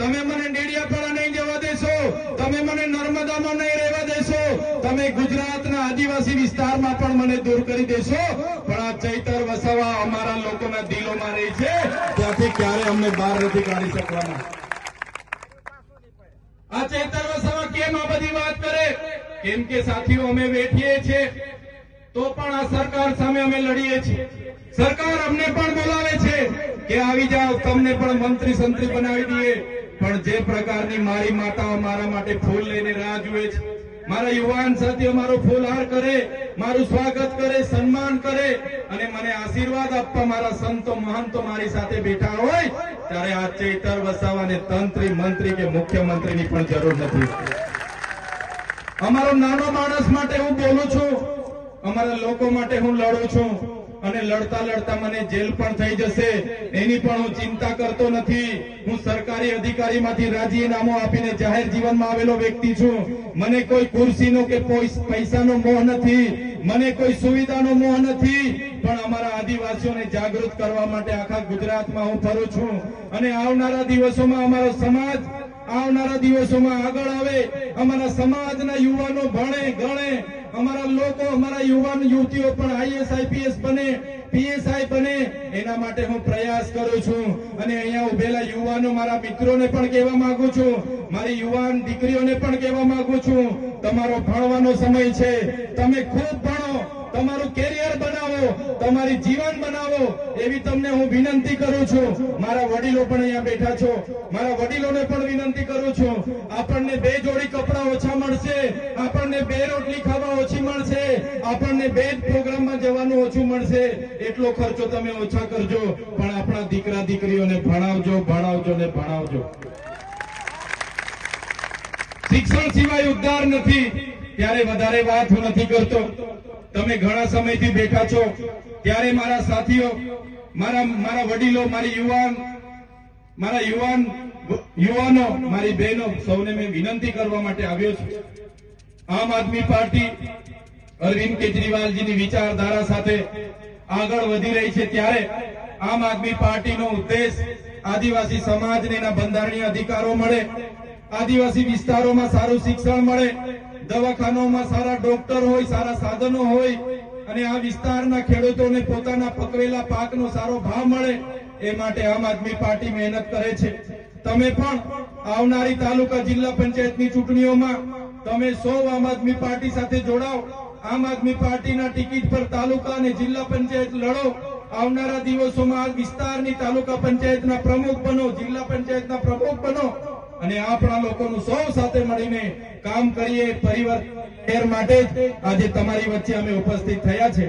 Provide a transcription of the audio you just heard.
તમે મને ડેડિયાપાડા નહીં જવા દેશો, તમે મને નર્મદામાં નહીં રહેવા દેશો, તમે ગુજરાતના આદિવાસી વિસ્તારમાં પણ મને દૂર કરી દેશો, પણ આ ચૈતર વસાવા અમારા લોકોના દિલોમાં રહી છે, ત્યાંથી ક્યારે અમને બહાર નથી કાઢી શકવાના. આ ચૈતર વસાવા કેમ આ બધી વાત કરે? કેમ કે સાથીઓ અમે બેઠીએ છીએ તો પણ આ સરકાર સામે અમે લડીએ છીએ. સરકાર અમને પણ બોલાવે છે કે આવી જાઓ, તમને પણ મંત્રી સંત્રી બનાવી દઈએ, પણ જે પ્રકારની મારી માતાઓ મારા માટે ફૂલ લઈને રાહ જુએ છે, મારા યુવાન સાથીઓ મારો ફૂલહાર કરે, મારું સ્વાગત કરે, સન્માન કરે અને મને આશીર્વાદ આપવા મારા સંતો મહંતો મારી સાથે બેઠા હોય, ત્યારે આ ચૈતર વસાવાને તંત્રી મંત્રી કે મુખ્યમંત્રીની પણ જરૂર નથી. અમારો નાનો માણસ માટે હું બોલું છું, અમારા લોકો માટે હું લડું છું અને લડતા લડતા મને જેલ પણ થઈ જશે એની પણ હું ચિંતા કરતો નથી. હું સરકારી અધિકારીમાંથી રાજીનામું આપીને જાહેર જીવનમાં આવેલો વ્યક્તિ છું. મને કોઈ ખુરશીનો કે પૈસાનો મોહ નથી, મને કોઈ સુવિધાનો મોહ નથી, પણ અમારા આદિવાસીઓને જાગૃત કરવા માટે આખા ગુજરાતમાં હું ફરું છું અને આવનારા દિવસોમાં અમારો સમાજ આવનારા દિવસોમાં આગળ આવે, અમારા સમાજના યુવાનો ભણે ગણે, અમારા લોકો અમારા યુવાન યુવતીઓ પણ આઈએસ આઈપીએસ બને, પીએસઆઈ બને, એના માટે હું પ્રયાસ કરું છું. અને અહીંયા ઉભેલા યુવાનો મારા મિત્રોને પણ કહેવા માંગુ છું, મારી યુવાન દીકરીઓને પણ કહેવા માંગુ છું, તમારો ભણવાનો સમય છે, તમે ખૂબ ભણો, તમારું કેરિયર બનાવો, તમારી જીવન બનાવો, એવી તમને હું વિનંતી કરું છું. મારા વડીલો પણ અહીંયા બેઠા છો, મારા વડીલોને પણ વિનંતી કરું છું, આપણને 2 જોડી કપડાં ઓછા મળશે, આપણને 2 રોટલી ખાવા ઓછી મળશે, આપણને 2 પ્રોગ્રામમાં જવાનું ઓછું મળશે, એટલો ખર્ચો તમે ઓછા કરજો, પણ આપણા દીકરા દીકરીઓને ભણાવજો, ભણાવજો ને ભણાવજો. શિક્ષણ સિવાય ઉદ્ધાર નથી, ત્યારે વધારે વાત હું નથી કરતો. તમે ઘણા સમયથી બેઠા છો, ત્યારે મારા સાથીઓ, મારા વડીલો, મારા યુવાનો, મારી બહેનો, સૌને મેં વિનંતી કરવા માટે આવ્યો છું. આમ આદમી પાર્ટી અરવિંદ કેજરીવાલજીની વિચારધારા સાથે આગળ વધી રહી છે, ત્યારે આમ આદમી પાર્ટીનો ઉદ્દેશ આદિવાસી સમાજને એના બંધારણીય અધિકારો મળે, આદિવાસી વિસ્તારોમાં સારું શિક્ષણ મળે, દવાખાનાઓમાં સારા ડોક્ટર હોય, સારા સાધનો હોય અને આ વિસ્તારના ખેડૂતોને પોતાના પકવેલા પાકનો સારો ભાવ મળે, એ માટે આમ આદમી પાર્ટી મહેનત કરે છે. તમે પણ આવનારી તાલુકા જિલ્લા પંચાયતની ચૂંટણીઓમાં તમે સૌ આમ આદમી પાર્ટી સાથે જોડાઓ, આમ આદમી પાર્ટીના ટિકિટ પર તાલુકા અને જિલ્લા પંચાયત લડો. આવનારા દિવસોમાં આ વિસ્તારની તાલુકા પંચાયતના પ્રમુખ બનો, જિલ્લા પંચાયતના પ્રમુખ બનો અને આપણા લોકોનું સૌ સાથે મળીને કામ કરીએ. પરિવર્તન માટે આજે તમારી વચ્ચે અમે ઉપસ્થિત થયા છે.